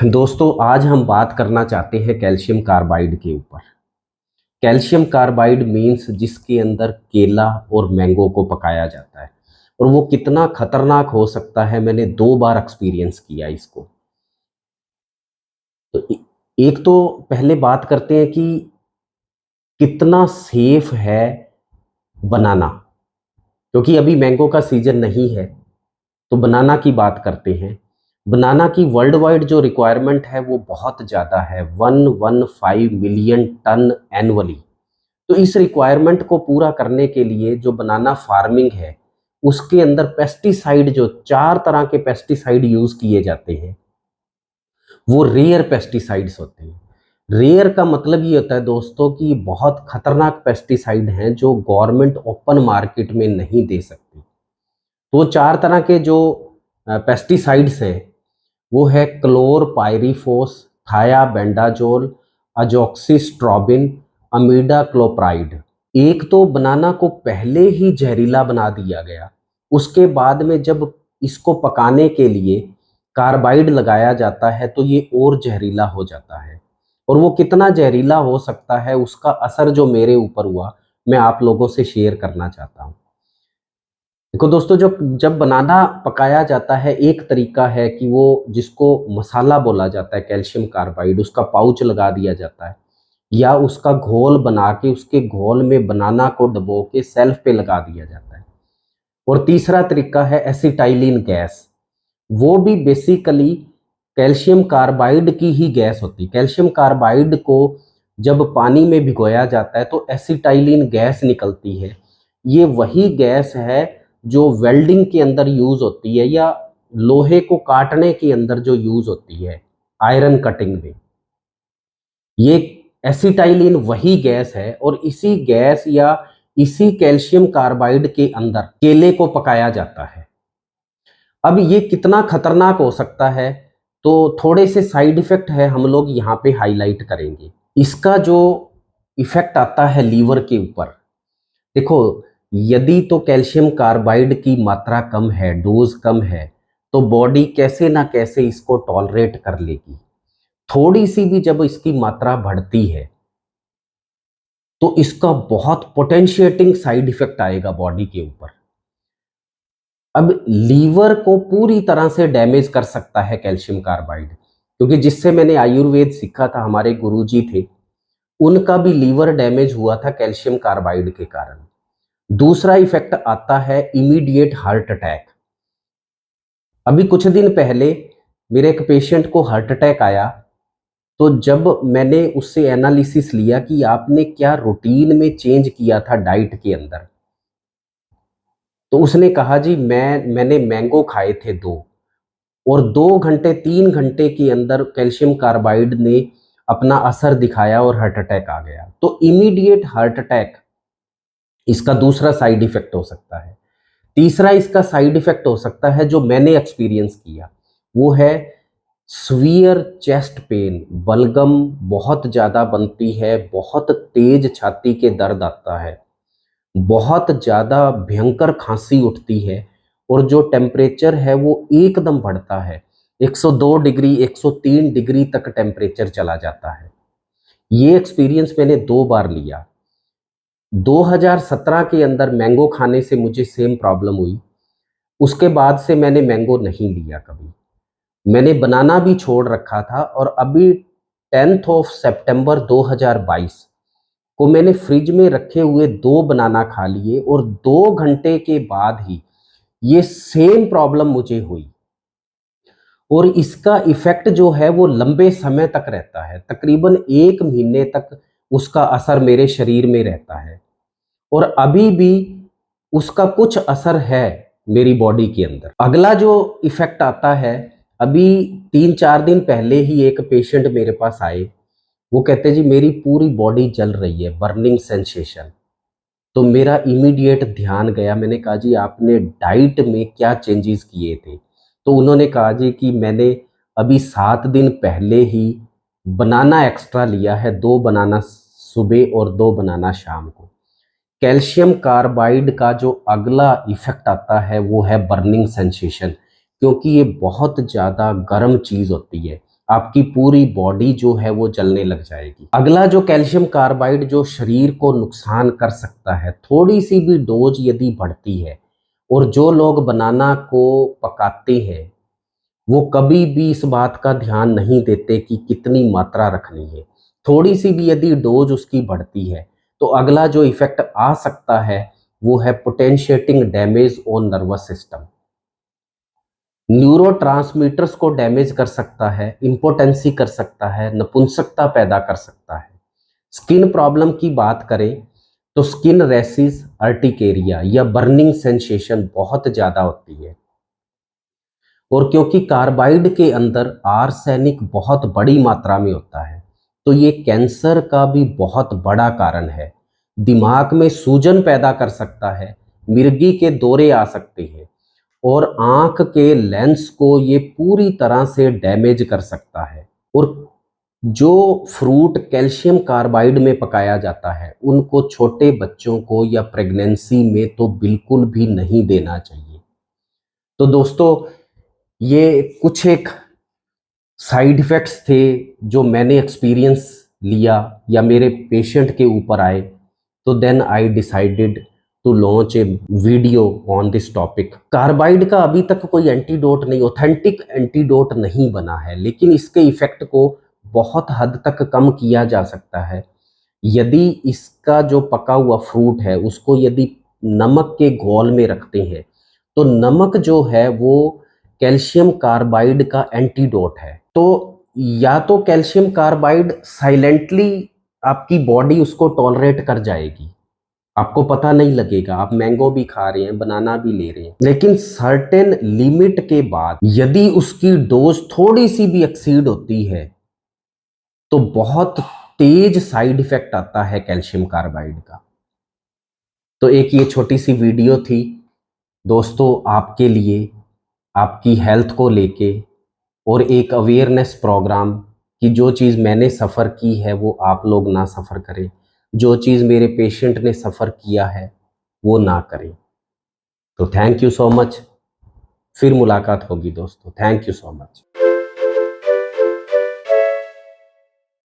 दोस्तों, आज हम बात करना चाहते हैं कैल्शियम कार्बाइड के ऊपर। कैल्शियम कार्बाइड मीन्स जिसके अंदर केला और मैंगो को पकाया जाता है, और वो कितना खतरनाक हो सकता है मैंने 2 बार एक्सपीरियंस किया इसको। तो एक तो पहले बात करते हैं कि कितना सेफ है बनाना, क्योंकि अभी मैंगो का सीजन नहीं है। तो बनाना की बात करते हैं। बनाना की वर्ल्ड वाइड जो रिक्वायरमेंट है वो बहुत ज़्यादा है, 115 मिलियन टन एनुअली। तो इस रिक्वायरमेंट को पूरा करने के लिए जो बनाना फार्मिंग है उसके अंदर पेस्टिसाइड, जो 4 तरह के पेस्टिसाइड यूज किए जाते हैं, वो रेयर पेस्टिसाइड्स होते हैं। रेयर का मतलब ये होता है दोस्तों कि बहुत खतरनाक पेस्टिसाइड हैं जो गवर्नमेंट ओपन मार्केट में नहीं दे सकती। तो 4 तरह के जो पेस्टिसाइड्स हैं वो है क्लोरपाइरीफोस, थायाबेंडाजोल, अजॉक्सिस्ट्रोबिन, अमीडाक्लोप्राइड। एक तो बनाना को पहले ही जहरीला बना दिया गया, उसके बाद में जब इसको पकाने के लिए कार्बाइड लगाया जाता है तो ये और जहरीला हो जाता है। और वो कितना जहरीला हो सकता है उसका असर जो मेरे ऊपर हुआ, मैं आप लोगों से शेयर करना चाहता हूँ। देखो दोस्तों, जब बनाना पकाया जाता है, एक तरीका है कि वो जिसको मसाला बोला जाता है कैल्शियम कार्बाइड, उसका पाउच लगा दिया जाता है, या उसका घोल बना के उसके घोल में बनाना को डबो के सेल्फ पे लगा दिया जाता है। और तीसरा तरीका है एसिटाइलिन गैस। वो भी बेसिकली कैल्शियम कार्बाइड की ही गैस होती है। कैल्शियम कार्बाइड को जब पानी में भिगोया जाता है तो एसिटाइलिन गैस निकलती है। ये वही गैस है जो वेल्डिंग के अंदर यूज होती है, या लोहे को काटने के अंदर जो यूज होती है, आयरन कटिंग में। ये एसिटाइलिन वही गैस है, और इसी गैस या इसी कैल्शियम कार्बाइड के अंदर केले को पकाया जाता है। अब ये कितना खतरनाक हो सकता है, तो थोड़े से साइड इफेक्ट है, हम लोग यहाँ पे हाईलाइट करेंगे। इसका जो इफेक्ट आता है लीवर के ऊपर, देखो, यदि तो कैल्शियम कार्बाइड की मात्रा कम है, डोज कम है, तो बॉडी कैसे ना कैसे इसको टॉलरेट कर लेगी। थोड़ी सी भी जब इसकी मात्रा बढ़ती है तो इसका बहुत पोटेंशिएटिंग साइड इफेक्ट आएगा बॉडी के ऊपर। अब लीवर को पूरी तरह से डैमेज कर सकता है कैल्शियम कार्बाइड, क्योंकि जिससे मैंने आयुर्वेद सीखा था, हमारे गुरुजी थे, उनका भी लीवर डैमेज हुआ था कैल्शियम कार्बाइड के कारण। दूसरा इफेक्ट आता है इमीडिएट हार्ट अटैक। अभी कुछ दिन पहले मेरे एक पेशेंट को हार्ट अटैक आया, तो जब मैंने उससे एनालिसिस लिया कि आपने क्या रूटीन में चेंज किया था डाइट के अंदर, तो उसने कहा जी मैंने मैंगो खाए थे 2, और 2 घंटे 3 घंटे के अंदर कैल्शियम कार्बाइड ने अपना असर दिखाया और हार्ट अटैक आ गया। तो इमीडिएट हार्ट अटैक इसका दूसरा साइड इफेक्ट हो सकता है। तीसरा इसका साइड इफेक्ट हो सकता है जो मैंने एक्सपीरियंस किया, वो है स्वीयर चेस्ट पेन। बलगम बहुत ज़्यादा बनती है, बहुत तेज छाती के दर्द आता है, बहुत ज़्यादा भयंकर खांसी उठती है, और जो टेम्परेचर है वो एकदम बढ़ता है। 102 डिग्री 103 डिग्री तक टेम्परेचर चला जाता है। ये एक्सपीरियंस मैंने 2 बार लिया। 2017 के अंदर मैंगो खाने से मुझे सेम प्रॉब्लम हुई। उसके बाद से मैंने मैंगो नहीं लिया कभी। मैंने बनाना भी छोड़ रखा था, और अभी 10 सितंबर 2022 को मैंने फ्रिज में रखे हुए 2 बनाना खा लिए, और 2 घंटे के बाद ही ये सेम प्रॉब्लम मुझे हुई। और इसका इफेक्ट जो है वो लंबे समय तक रहता है, तकरीबन 1 महीने तक उसका असर मेरे शरीर में रहता है, और अभी भी उसका कुछ असर है मेरी बॉडी के अंदर। अगला जो इफेक्ट आता है, अभी 3-4 दिन पहले ही एक पेशेंट मेरे पास आए, वो कहते जी मेरी पूरी बॉडी जल रही है, बर्निंग सेंसेशन। तो मेरा इमीडिएट ध्यान गया, मैंने कहा जी आपने डाइट में क्या चेंजेस किए थे। तो उन्होंने कहा जी कि मैंने अभी 7 दिन पहले ही बनाना एक्स्ट्रा लिया है, 2 बनाना सुबह और 2 बनाना शाम को। कैल्शियम कार्बाइड का जो अगला इफेक्ट आता है वो है बर्निंग सेंसेशन, क्योंकि ये बहुत ज़्यादा गर्म चीज़ होती है। आपकी पूरी बॉडी जो है वो जलने लग जाएगी। अगला जो कैल्शियम कार्बाइड जो शरीर को नुकसान कर सकता है, थोड़ी सी भी डोज यदि बढ़ती है, और जो लोग बनाना को पकाते हैं वो कभी भी इस बात का ध्यान नहीं देते कि कितनी मात्रा रखनी है। थोड़ी सी भी यदि डोज उसकी बढ़ती है तो अगला जो इफेक्ट आ सकता है वो है potentiating damage on nervous system. Neurotransmitters को डैमेज कर सकता है, इम्पोटेंसी कर सकता है, नपुंसकता पैदा कर सकता है। स्किन प्रॉब्लम की बात करें तो स्किन रैशेस, अर्टिकेरिया या बर्निंग सेंसेशन बहुत ज़्यादा होती है। और क्योंकि कार्बाइड के अंदर आर्सेनिक बहुत बड़ी मात्रा में होता है तो ये कैंसर का भी बहुत बड़ा कारण है। दिमाग में सूजन पैदा कर सकता है, मिर्गी के दौरे आ सकते हैं और आंख के लेंस को ये पूरी तरह से डैमेज कर सकता है। और जो फ्रूट कैल्शियम कार्बाइड में पकाया जाता है उनको छोटे बच्चों को या प्रेगनेंसी में तो बिल्कुल भी नहीं देना चाहिए। तो दोस्तों, ये कुछ एक साइड इफ़ेक्ट्स थे जो मैंने एक्सपीरियंस लिया या मेरे पेशेंट के ऊपर आए, तो then I decided to launch a video on this topic. Carbide का अभी तक कोई एंटीडोट नहीं, ऑथेंटिक एंटीडोट नहीं बना है, लेकिन इसके इफ़ेक्ट को बहुत हद तक कम किया जा सकता है यदि इसका जो पका हुआ फ्रूट है उसको यदि नमक के घोल में रखते हैं। तो नमक जो है वो कैल्शियम कार्बाइड का एंटीडोट है। तो या तो कैल्शियम कार्बाइड साइलेंटली आपकी बॉडी उसको टॉलरेट कर जाएगी, आपको पता नहीं लगेगा, आप मैंगो भी खा रहे हैं, बनाना भी ले रहे हैं, लेकिन सर्टेन लिमिट के बाद यदि उसकी डोज थोड़ी सी भी एक्सीड होती है तो बहुत तेज साइड इफेक्ट आता है कैल्शियम कार्बाइड का। तो एक ये छोटी सी वीडियो थी दोस्तों आपके लिए, आपकी हेल्थ को लेके, और एक अवेयरनेस प्रोग्राम कि जो चीज़ मैंने सफ़र की है वो आप लोग ना सफ़र करें, जो चीज़ मेरे पेशेंट ने सफ़र किया है वो ना करें। तो थैंक यू सो मच। फिर मुलाकात होगी दोस्तों। Thank you so much.